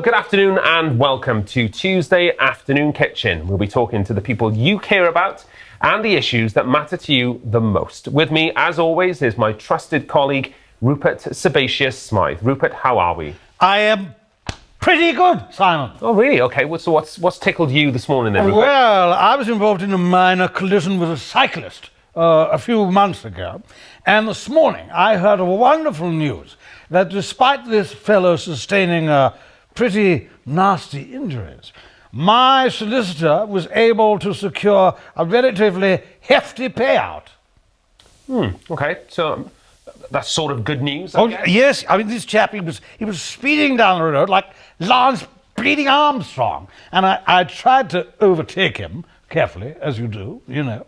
good afternoon and welcome to Tuesday Afternoon Kitchen. We'll be talking to the people you care about and the issues that matter to you the most. With me, as always, is my trusted colleague, Rupert Sebacious-Smythe. Rupert, how are we? I am pretty good, Simon. Oh, really? Okay, so what's tickled you this morning then, Rupert? Well, I was involved in a minor collision with a cyclist a few months ago, and this morning I heard a wonderful news that despite this fellow sustaining pretty nasty injuries, my solicitor was able to secure a relatively hefty payout. Okay, so that's sort of good news, Oh, I guess. yes. I mean, this chap, he was speeding down the road like Lance Bleeding Armstrong. And I tried to overtake him, carefully, as you do, you know.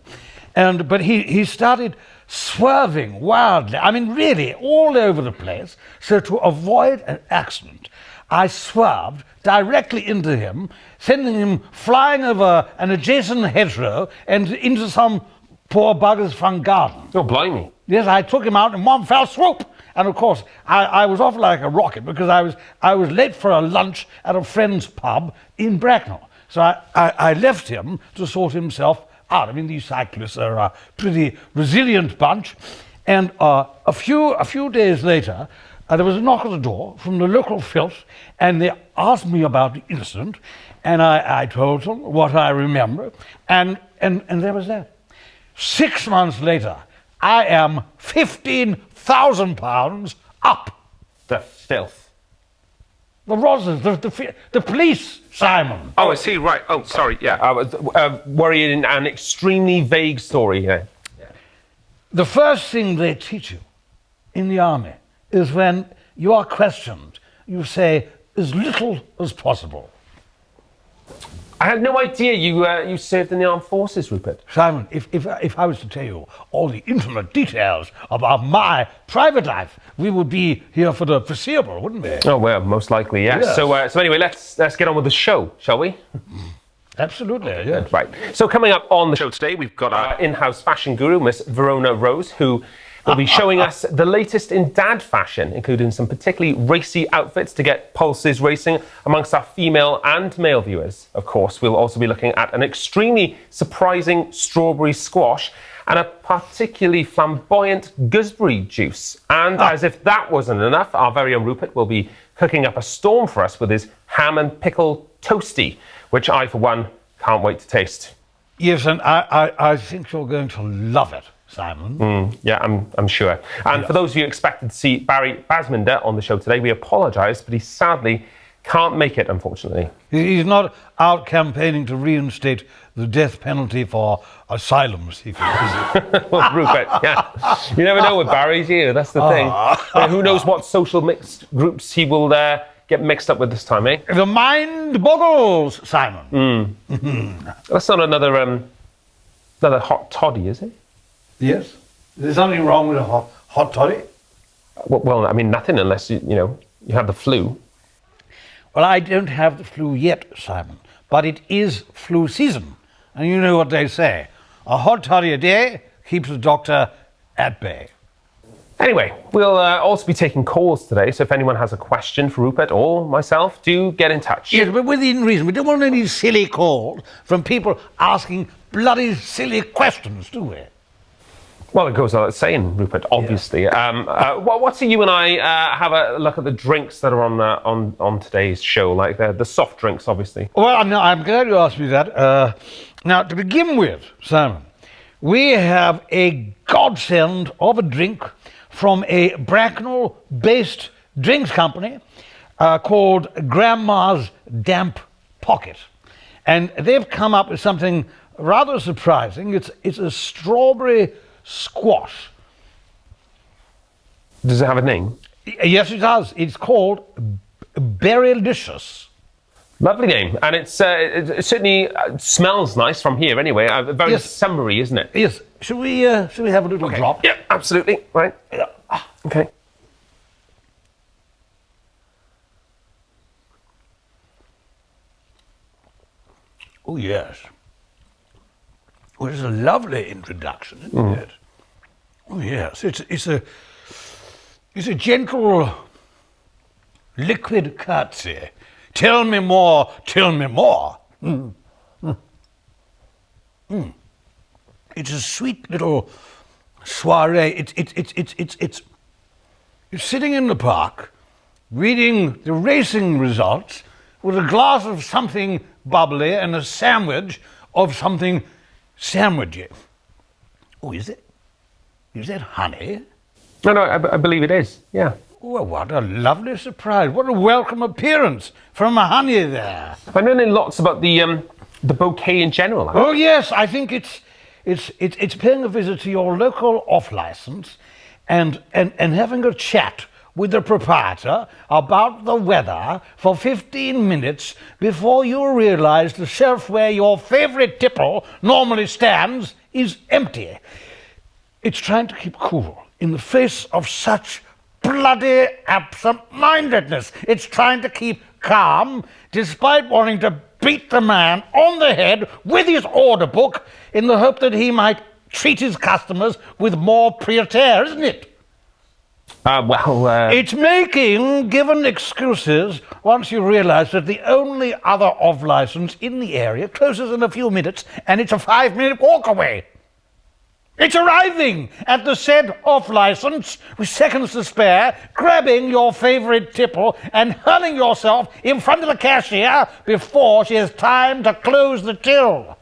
But he started swerving wildly. I mean, really, all over the place. So to avoid an accident, I swerved directly into him, sending him flying over an adjacent hedgerow and into some poor bugger's front garden. Oh, blimey. Yes, I took him out in one fell swoop. And of course, I was off like a rocket because I was late for a lunch at a friend's pub in Bracknell. So I left him to sort himself out. I mean, these cyclists are a pretty resilient bunch. And a few days later, there was a knock at the door from the local filth, and they asked me about the incident, and I told them what I remember, and there was that. 6 months later, I am £15,000 up. The filth. The Roses, the police, Simon. Oh, I see, right. Oh, sorry, yeah. I was worrying an extremely vague story here. The first thing they teach you in the army is when you are questioned, you say as little as possible. I had no idea you served in the armed forces, Rupert. Simon, if I was to tell you all the intimate details about my private life, we would be here for the foreseeable, wouldn't we? Oh, well, most likely, yes. Yes. So anyway, let's get on with the show, shall we? Absolutely, yes. Right. So coming up on the show today, we've got our in-house fashion guru, Miss Verona Rose, who will be showing us the latest in dad fashion, including some particularly racy outfits to get pulses racing amongst our female and male viewers. Of course, we'll also be looking at an extremely surprising strawberry squash and a particularly flamboyant gooseberry juice. And as if that wasn't enough, our very own Rupert will be cooking up a storm for us with his ham and pickle toasty, which I, for one, can't wait to taste. Yes, and I think you're going to love it, Simon. Yeah, I'm sure. And for those of you expected to see Barry Basminder on the show today, we apologise, but he sadly can't make it, unfortunately. He's not out campaigning to reinstate the death penalty for asylum seekers. Well, Rupert, yeah. You never know with Barry's here, that's the thing. Who knows what social mixed groups he will get mixed up with this time, eh? The mind boggles, Simon. That's not another hot toddy, is it? Yes. Is there something wrong with a hot toddy? Well, I mean, nothing unless, you have the flu. Well, I don't have the flu yet, Simon, but it is flu season. And you know what they say. A hot toddy a day keeps the doctor at bay. Anyway, we'll also be taking calls today, so if anyone has a question for Rupert or myself, do get in touch. Yes, but within reason. We don't want any silly calls from people asking bloody silly questions, do we? Well, it goes without saying, Rupert, obviously. Yeah. What do you and I have a look at the drinks that are on today's show, like the soft drinks, obviously? Well, I'm glad you asked me that. Now, to begin with, Simon, we have a godsend of a drink from a Bracknell-based drinks company called Grandma's Damp Pocket. And they've come up with something rather surprising. It's a strawberry squash. Does it have a name? Yes, it does. It's called Berrylicious. Lovely name. And it certainly smells nice from here anyway. Very summery, isn't it? Yes. Should we have a little drop? Yeah, absolutely. Right. Yeah. Okay. Oh, yes. Well, it's a lovely introduction, isn't it? Oh, yes. It's a gentle liquid curtsy Tell me more, tell me more. It's a sweet little soiree. It's sitting in the park, reading the racing results with a glass of something bubbly and a sandwich of something sandwichy. Oh, is it? Is that honey? No, I believe it is. Yeah. Well, what a lovely surprise. What a welcome appearance from a honey there. I'm learning lots about the bouquet in general. Oh, yes, I think it's paying a visit to your local off-license and having a chat with the proprietor about the weather for 15 minutes before you realize the shelf where your favorite tipple normally stands is empty. It's trying to keep cool in the face of such bloody absent-mindedness. It's trying to keep calm despite wanting to beat the man on the head with his order book in the hope that he might treat his customers with more piété, isn't it? It's making given excuses once you realize that the only other off-license in the area closes in a few minutes and it's a 5-minute walk away. It's arriving at the said off-license with seconds to spare, grabbing your favorite tipple and hurling yourself in front of the cashier before she has time to close the till.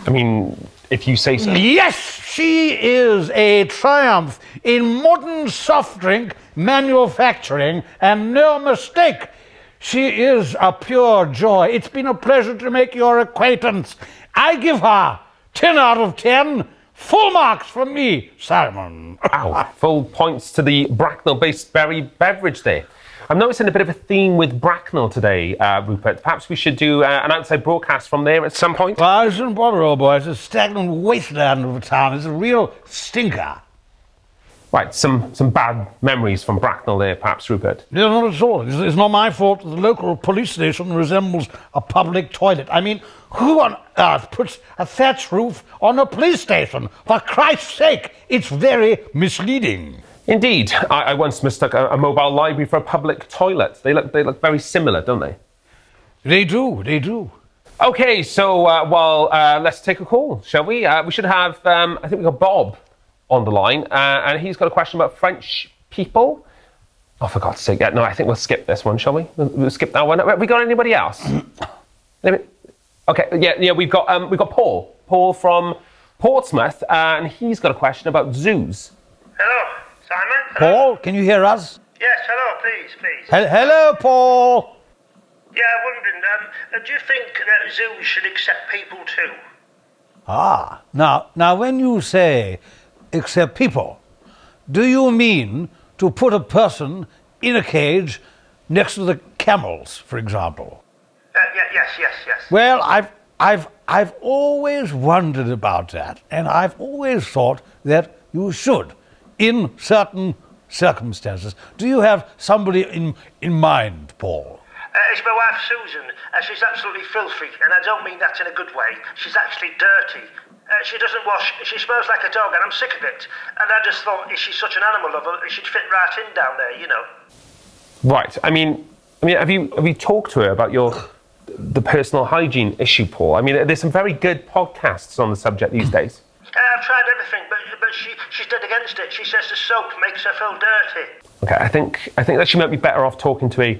I mean, if you say so. Yes, she is a triumph in modern soft drink manufacturing, and no mistake, she is a pure joy. It's been a pleasure to make your acquaintance. I give her 10 out of 10. Full marks from me, Simon. Wow, full points to the Bracknell-based berry beverage there. I'm noticing a bit of a theme with Bracknell today, Rupert. Perhaps we should do an outside broadcast from there at some point? Well, I shouldn't bother, old boy. It's a stagnant wasteland of a town. It's a real stinker. Right, some bad memories from Bracknell there, perhaps, Rupert. No, not at all. It's not my fault that the local police station resembles a public toilet. I mean, who on earth puts a thatch roof on a police station? For Christ's sake, it's very misleading. Indeed. I once mistook a mobile library for a public toilet. They look very similar, don't they? They do. Okay, so, let's take a call, shall we? We should have, I think we've got Bob on the line, and he's got a question about French people. Oh, for God's sake, no, I think we'll skip this one, shall we? We'll skip that one. Have we got anybody else? Okay, yeah, we've got Paul from Portsmouth, and he's got a question about zoos. Hello, Simon. Paul, can you hear us? Yes, hello, please. Hello, Paul. Yeah, I'm wondering, do you think that zoos should accept people too? Ah, now when you say accept people, do you mean to put a person in a cage next to the camels, for example? Yes. Well, I've always wondered about that, and I've always thought that you should, in certain circumstances. Do you have somebody in mind, Paul? It's my wife, Susan. She's absolutely filthy, and I don't mean that in a good way. She's actually dirty. She doesn't wash. She smells like a dog, and I'm sick of it. And I just thought, if she's such an animal lover, she'd fit right in down there, you know. Right. I mean, have you talked to her about the personal hygiene issue, Paul? I mean, there's some very good podcasts on the subject these days. I've tried everything, but she's dead against it. She says the soap makes her feel dirty. Okay, I think that she might be better off talking to a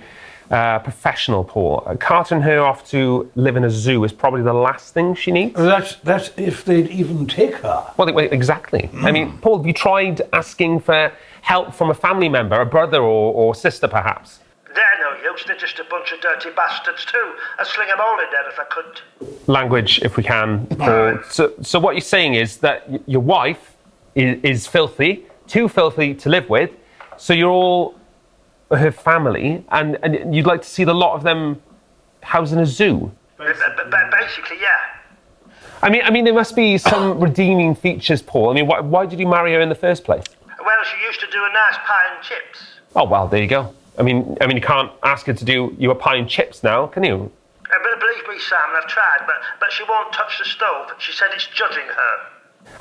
professional, Paul. Carting her off to live in a zoo is probably the last thing she needs. That's if they'd even take her. Well, wait, exactly. I mean, Paul, have you tried asking for help from a family member, a brother or sister, perhaps? They're no use. They're just a bunch of dirty bastards too. I'd sling them all in there if I could. Language, if we can, Paul. So what you're saying is that your wife is filthy, too filthy to live with, so you're all her family, and you'd like to see the lot of them housed in a zoo? Basically, yeah. I mean, there must be some redeeming features, Paul. I mean, why did you marry her in the first place? Well, she used to do a nice pie and chips. Oh, well, there you go. I mean, you can't ask her to do you a pie and chips now, can you? But believe me, Sam, I've tried, but she won't touch the stove. She said it's judging her.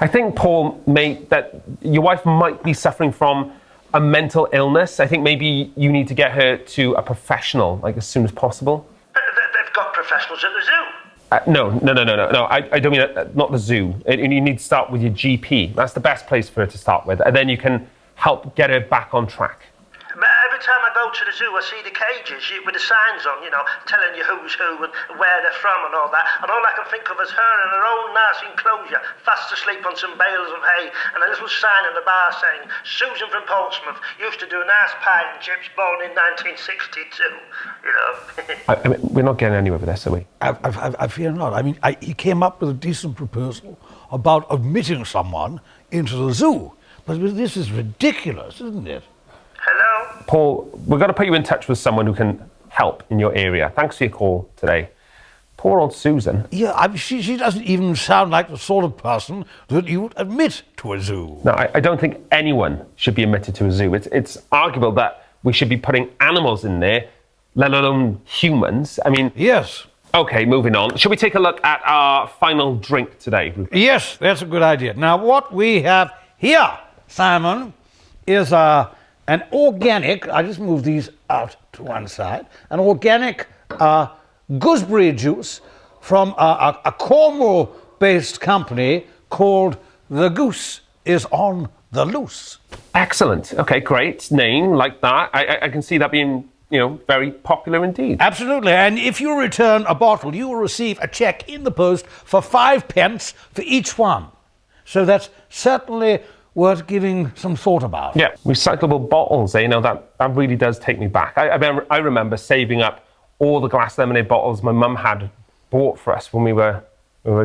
I think, Paul, mate, that your wife might be suffering from a mental illness. I think maybe you need to get her to a professional, like, as soon as possible. They've got professionals at the zoo. No. I don't mean not the zoo. You need to start with your GP. That's the best place for her to start with, and then you can help get her back on track. But every time I go to the zoo, I see the cages with the signs on, telling you who's who and where they're from and all that. And all I can think of is her in her own nice enclosure, fast asleep on some bales of hay, and a little sign in the bar saying, Susan from Portsmouth used to do nice pie and chips, born in 1962, I mean, we're not getting anywhere with this, are we? I fear not. I mean, he came up with a decent proposal about admitting someone into the zoo. But this is ridiculous, isn't it? Hello? Paul, we're going to put you in touch with someone who can help in your area. Thanks for your call today. Poor old Susan. Yeah, I mean, she doesn't even sound like the sort of person that you would admit to a zoo. No, I don't think anyone should be admitted to a zoo. It's arguable that we should be putting animals in there, let alone humans. I mean... Yes. OK, moving on. Shall we take a look at our final drink today, Rupert? Yes, that's a good idea. Now, what we have here, Simon, is an organic, I just move these out to one side, an organic gooseberry juice from a Cornwall-based company called The Goose is on the Loose. Excellent. OK, great name, like that. I can see that being, very popular indeed. Absolutely, and if you return a bottle, you will receive a cheque in the post for 5 pence for each one. So that's certainly worth giving some thought about. Yeah, recyclable bottles, that really does take me back. I remember saving up all the glass lemonade bottles my mum had bought for us when we were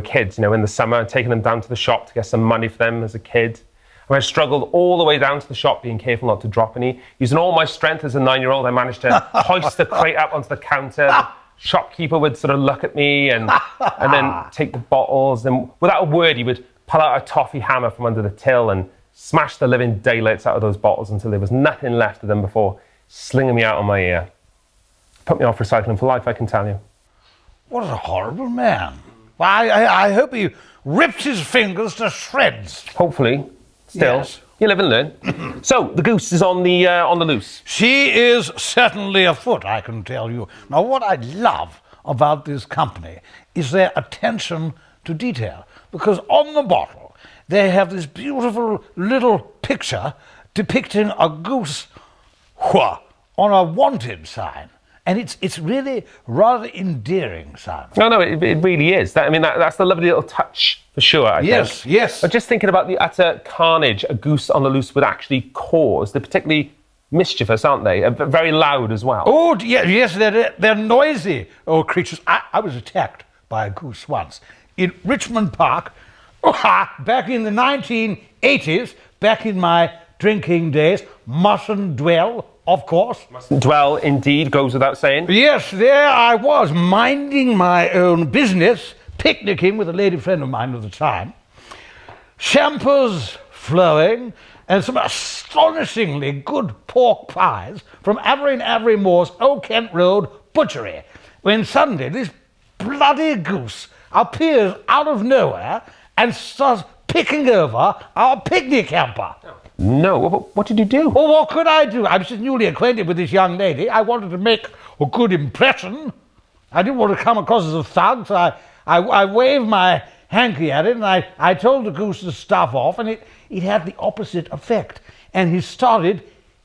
kids, in the summer, taking them down to the shop to get some money for them as a kid. And I struggled all the way down to the shop, being careful not to drop any. Using all my strength as a 9-year-old, I managed to hoist the crate up onto the counter. The shopkeeper would sort of look at me and then take the bottles. And without a word, he would pull out a toffee hammer from under the till and smash the living daylights out of those bottles until there was nothing left of them before slinging me out on my ear. Put me off recycling for life, I can tell you. What a horrible man. Well, I hope he ripped his fingers to shreds. Hopefully. Still, yes. You live and learn. So, the goose is on the loose. She is certainly afoot, I can tell you. Now, what I love about this company is their attention to detail. Because on the bottle, they have this beautiful little picture depicting a goose on a wanted sign. And it's really rather endearing, Simon. No, it really is. That's the lovely little touch for sure, I think. Yes. But just thinking about the utter carnage a goose on the loose would actually cause. They're particularly mischievous, aren't they? Very loud as well. Oh, yes, they're noisy creatures. I was attacked by a goose once in Richmond Park back in the 1980s, back in my drinking days. Mustn't dwell, of course. Mustn't dwell, indeed, goes without saying. Yes, there I was, minding my own business, picnicking with a lady friend of mine at the time. Champers flowing, and some astonishingly good pork pies from Avery Moore's Old Kent Road butchery, when suddenly this bloody goose appears out of nowhere and starts picking over our picnic hamper. No, what did you do? Well, what could I do? I was just newly acquainted with this young lady. I wanted to make a good impression. I didn't want to come across as a thug, so I waved my hanky at it, and I told the goose to stuff off, and it had the opposite effect. And he started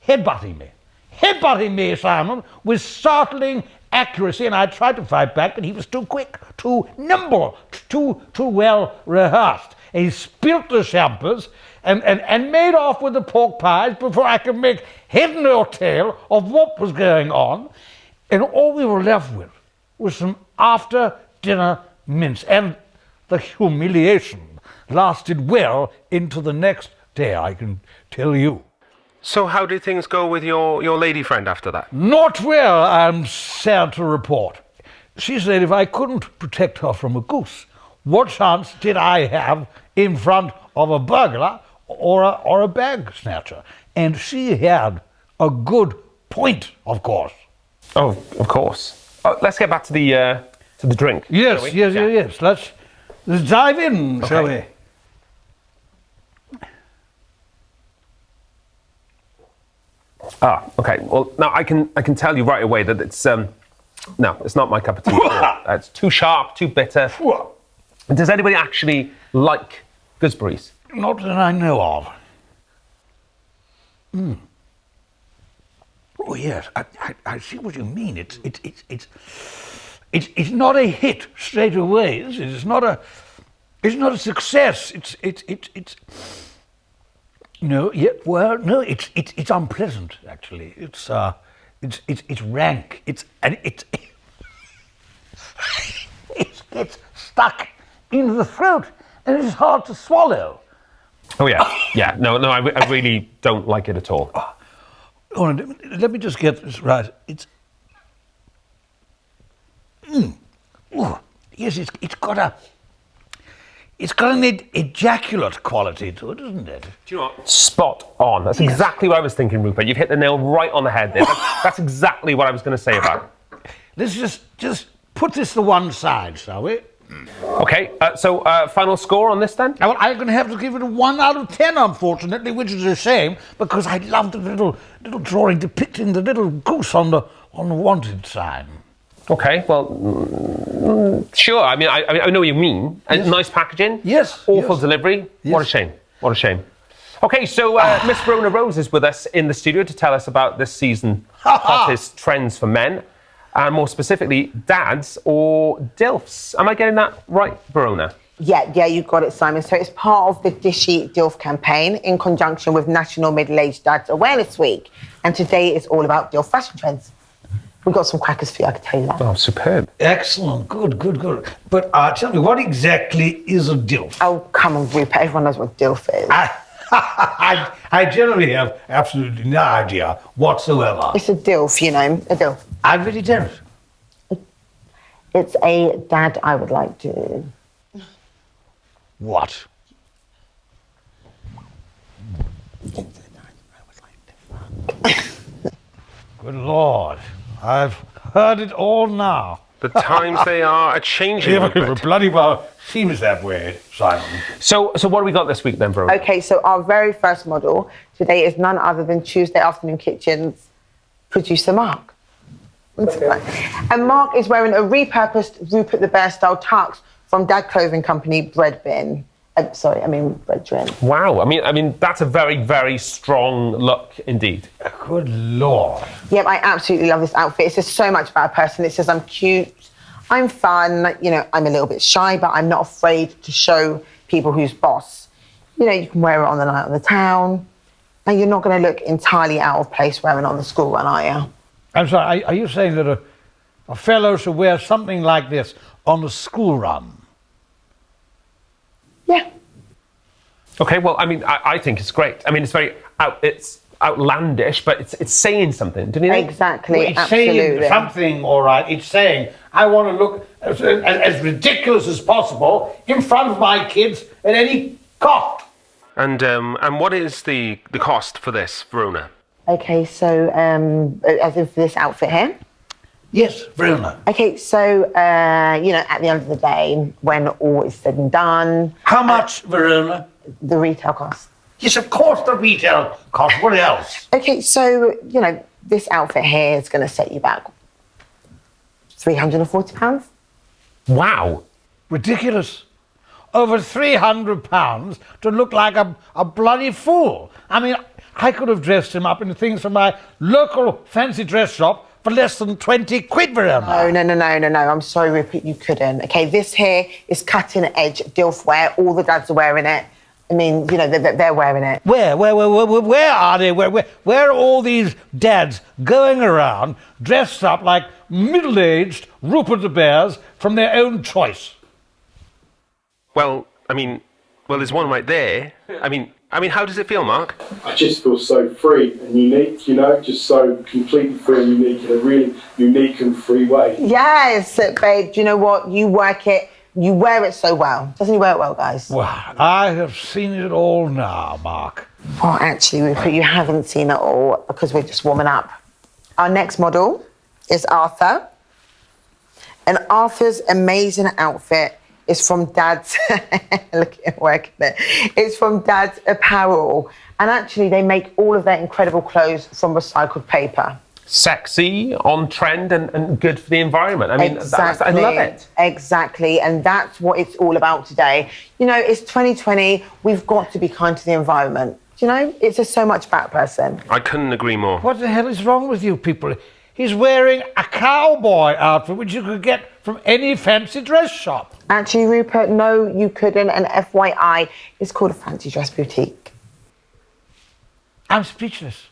headbutting me. Headbutting me, Simon, with startling accuracy, and I tried to fight back, but he was too quick, too nimble, too well rehearsed. And he spilt the champers and made off with the pork pies before I could make head nor tail of what was going on. And all we were left with was some after-dinner mince. And the humiliation lasted well into the next day, I can tell you. So how did things go with your lady friend after that? Not well, I'm sad to report. She said if I couldn't protect her from a goose, what chance did I have in front of a burglar or a bag snatcher? And she had a good point, of course. Oh, of course. Let's get back to the drink. Yes. Let's dive in, shall we? Ah, okay. Well, now I can tell you right away that it's no, it's not my cup of tea. It's too sharp, too bitter. Does anybody actually like gooseberries? Not that I know of. Oh yes, I see what you mean. It's not a hit straight away, is it? It's not a success. It's no, yeah, well, no, it's unpleasant actually. It's rank. It gets stuck into the throat and it's hard to swallow. Oh yeah, yeah. No, I really don't like it at all. Oh, let me just get this right. It's oh, yes, it's got an ejaculate quality to it, isn't it? Do you know what? Spot on. That's exactly what I was thinking, Rupert. You've hit the nail right on the head there. That's exactly what I was going to say about it. Let's just put this to one side, shall we? Okay, so final score on this then? Well, I'm going to have to give it a 1 out of 10, unfortunately, which is a shame, because I loved the little drawing depicting the little goose on the wanted sign. Okay, well, sure. I mean, I know what you mean. Yes. Nice packaging. Yes. Awful yes. delivery. Yes. What a shame. What a shame. Okay, so Miss Verona Rose is with us in the studio to tell us about this season hottest trends for men, and more specifically, dads or DILFs. Am I getting that right, Verona? Yeah, you got it, Simon. So it's part of the Dishy DILF campaign in conjunction with National Middle-Aged Dads Awareness Week. And today is all about DILF fashion trends. We've got some crackers for you, I can tell you that. Oh, superb. Excellent, good. But tell me, what exactly is a DILF? Oh, come on, Rupert. Everyone knows what DILF is. I generally have absolutely no idea whatsoever. It's a DILF, you know, a DILF. I really don't. It's a dad I would like to... What? Good Lord, I've heard it all now. The times they are a-changing, Rupert. Bloody well seems that way, Simon. So what do we got this week then, Verona? Okay, so our very first model today is none other than Tuesday Afternoon Kitchen's producer Mark. And Mark is wearing a repurposed Rupert the Bear style tux from dad clothing company Bread Bin. Bread Trin. Wow, I mean that's a very, very strong look indeed. Good Lord. Yep, I absolutely love this outfit. It says so much about a person. It says I'm cute, I'm fun, you know, I'm a little bit shy, but I'm not afraid to show people who's boss. You know, you can wear it on the night on the town, and you're not going to look entirely out of place wearing it on the school run, are you? I'm sorry, are you saying that a fellow should wear something like this on the school run? Yeah. Okay, well, I mean, I think it's great. I mean, it's outlandish, but it's saying something, don't you think? Exactly, Well, it's absolutely. saying something, all right. It's saying, I want to look as ridiculous as possible in front of my kids at any cost. And what is the cost for this, Verona? Okay, so as in for this outfit here. Yes, Verona. Okay, so you know, at the end of the day, when all is said and done, How much, Verona? the retail cost. Yes, of course, the retail cost. What else? Okay, so you know, this outfit here is going to set you back £340. Wow. Ridiculous. Over £300 to look like a bloody fool. I mean, I could have dressed him up in things from my local fancy dress shop for less than 20 quid, Verona. No. I'm sorry, Rupert, you couldn't. Okay, this here is cutting edge DILF wear. All the dads are wearing it. I mean, you know, they're wearing it. Where are they? Where are all these dads going around dressed up like middle-aged Rupert the Bears from their own choice? Well, there's one right there. I mean, how does it feel, Mark? I just feel so free and unique, you know, just so completely free and unique in a really unique and free way. Yes, babe, do you know what? You work it, you wear it so well. Doesn't he wear it well, guys? Well, I have seen it all now, Mark. Well, actually, Rupert, you haven't seen it all because we're just warming up. Our next model is Arthur. And Arthur's amazing outfit It's from Dad's, look at work there. It's from Dad's Apparel. And actually they make all of their incredible clothes from recycled paper. Sexy, on trend, and good for the environment. I mean, I love it. Exactly, and that's what it's all about today. You know, it's 2020. We've got to be kind to the environment. You know, it's just so much about a person. I couldn't agree more. What the hell is wrong with you people? He's wearing a cowboy outfit, which you could get from any fancy dress shop. Actually, Rupert, no, you couldn't. And FYI, it's called a fancy dress boutique. I'm speechless.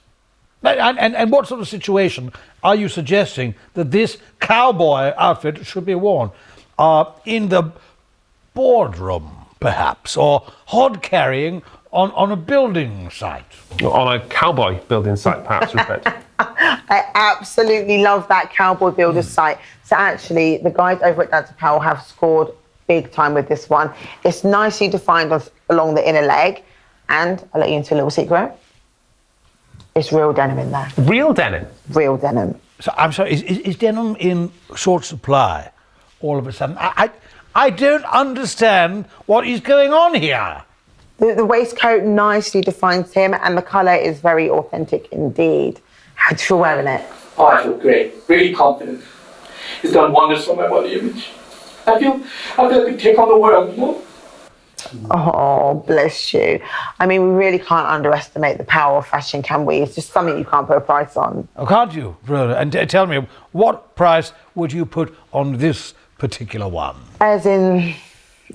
And what sort of situation are you suggesting that this cowboy outfit should be worn? In the boardroom, perhaps, or hod carrying on a building site? On a cowboy building site, perhaps, Rupert. I absolutely love that cowboy builder site. So actually, the guys over at Dad's Apparel have scored big time with this one. It's nicely defined along the inner leg. And I'll let you into a little secret. It's real denim in there. Real denim? Real denim. So I'm sorry, is denim in short supply all of a sudden? I don't understand what is going on here. The waistcoat nicely defines him and the colour is very authentic indeed. How do you feel wearing it? Oh, I feel great, really confident. It's done wonders for my body image. I feel like I can take on the world, you know? Oh, bless you. I mean, we really can't underestimate the power of fashion, can we? It's just something you can't put a price on. Oh, can't you, Verona? And tell me, what price would you put on this particular one? As in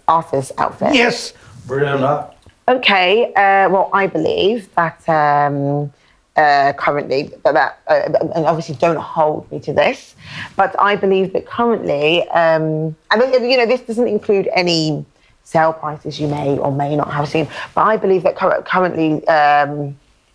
Arthur's outfit? Yes, Verona. Okay, well, I believe that currently, and obviously don't hold me to this, but I believe that currently, and you know, this doesn't include any sale prices you may or may not have seen, but I believe that currently,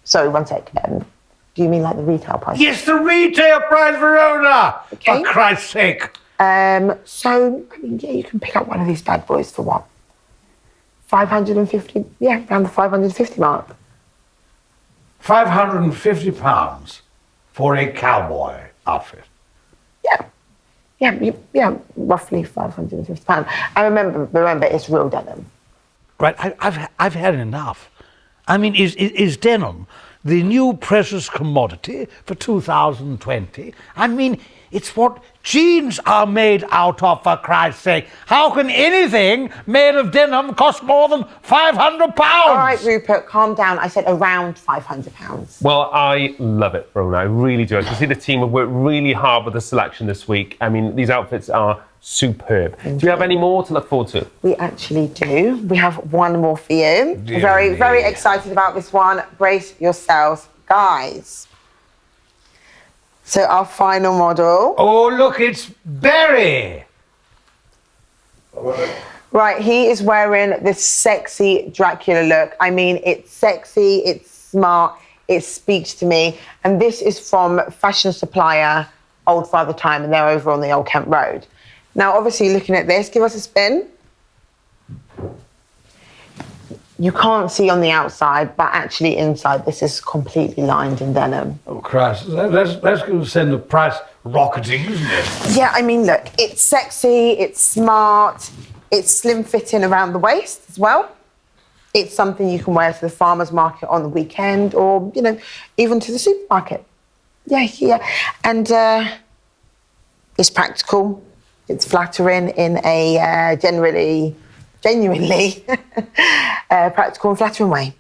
sorry, one sec, do you mean like the retail price? Yes, the retail price, Verona! Okay. For Christ's sake. So, I mean, yeah, you can pick up one of these bad boys for what? 550, yeah, around the 550 mark. £550 for a cowboy outfit. Yeah, roughly £550. And remember, it's real denim. Right, I've had enough. I mean, is denim the new precious commodity for 2020? I mean, it's what jeans are made out of, for Christ's sake. How can anything made of denim cost more than £500? All right, Rupert, calm down. I said around £500. Well, I love it, Verona. I really do. I can see the team have worked really hard with the selection this week. I mean, these outfits are superb. Do you have any more to look forward to? We actually do. We have one more for you. Very, very excited about this one. Brace yourselves, guys. So our final model. Oh, look, it's Barry. Right, he is wearing this sexy Dracula look. I mean, it's sexy, it's smart, it speaks to me. And this is from fashion supplier Old Father Time, and they're over on the Old Kent Road. Now, obviously, looking at this, give us a spin. You can't see on the outside, but actually inside, this is completely lined in denim. Oh, Christ, that's going to send the price rocketing, isn't it? Yeah, I mean, look, it's sexy, it's smart, it's slim fitting around the waist as well. It's something you can wear to the farmer's market on the weekend or, you know, even to the supermarket. Yeah. And it's practical, it's flattering in a genuinely practical and flattering way.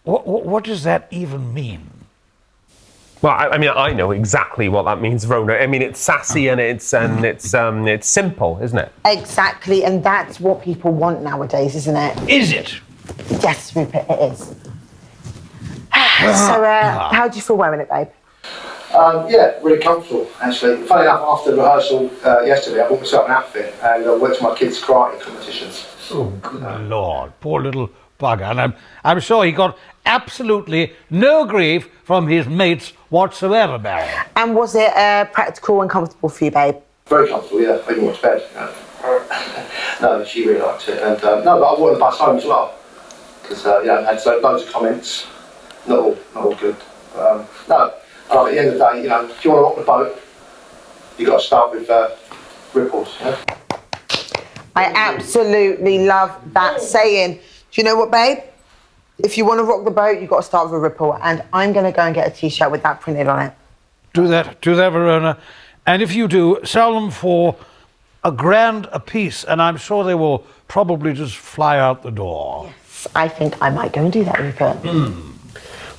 What does that even mean? Well, I mean, I know exactly what that means, Verona. I mean, it's sassy and it's simple, isn't it? Exactly, and that's what people want nowadays, isn't it? Is it? Yes, Rupert, it is. So, how do you feel wearing it, babe? Yeah, really comfortable, actually. Funny enough, after rehearsal yesterday, I bought myself an outfit and went to my kids' karate competitions. Oh, good Lord, poor little bugger. And I'm sure he got absolutely no grief from his mates whatsoever, Barry. And was it practical and comfortable for you, babe? Very comfortable, yeah. I even went to bed. No, she really liked it. And no, but I wore the bus home as well. Because, I had loads of comments. Not all good. No. At the end of the day, if you want to rock the boat, you've got to start with ripples. I absolutely love that saying. Do you know what, babe? If you want to rock the boat, you've got to start with a ripple. And I'm going to go and get a T-shirt with that printed on it. Do that, Verona. And if you do, sell them for $1,000 a piece, and I'm sure they will probably just fly out the door. Yes, I think I might go and do that, Rupert.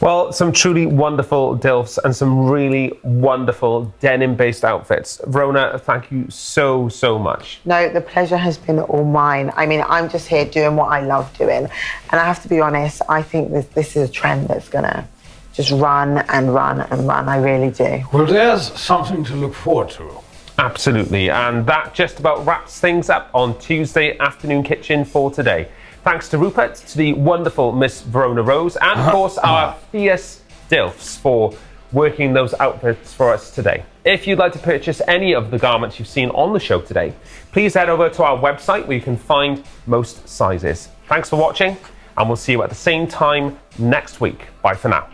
Well, some truly wonderful DILFs and some really wonderful denim-based outfits. Verona, thank you so, so much. No, the pleasure has been all mine. I mean, I'm just here doing what I love doing. And I have to be honest, I think this is a trend that's going to just run and run and run. I really do. Well, there's something to look forward to. Absolutely. And that just about wraps things up on Tuesday Afternoon Kitchen for today. Thanks to Rupert, to the wonderful Miss Verona Rose, and of course our fierce DILFs for working those outfits for us today. If you'd like to purchase any of the garments you've seen on the show today, please head over to our website where you can find most sizes. Thanks for watching, and we'll see you at the same time next week. Bye for now.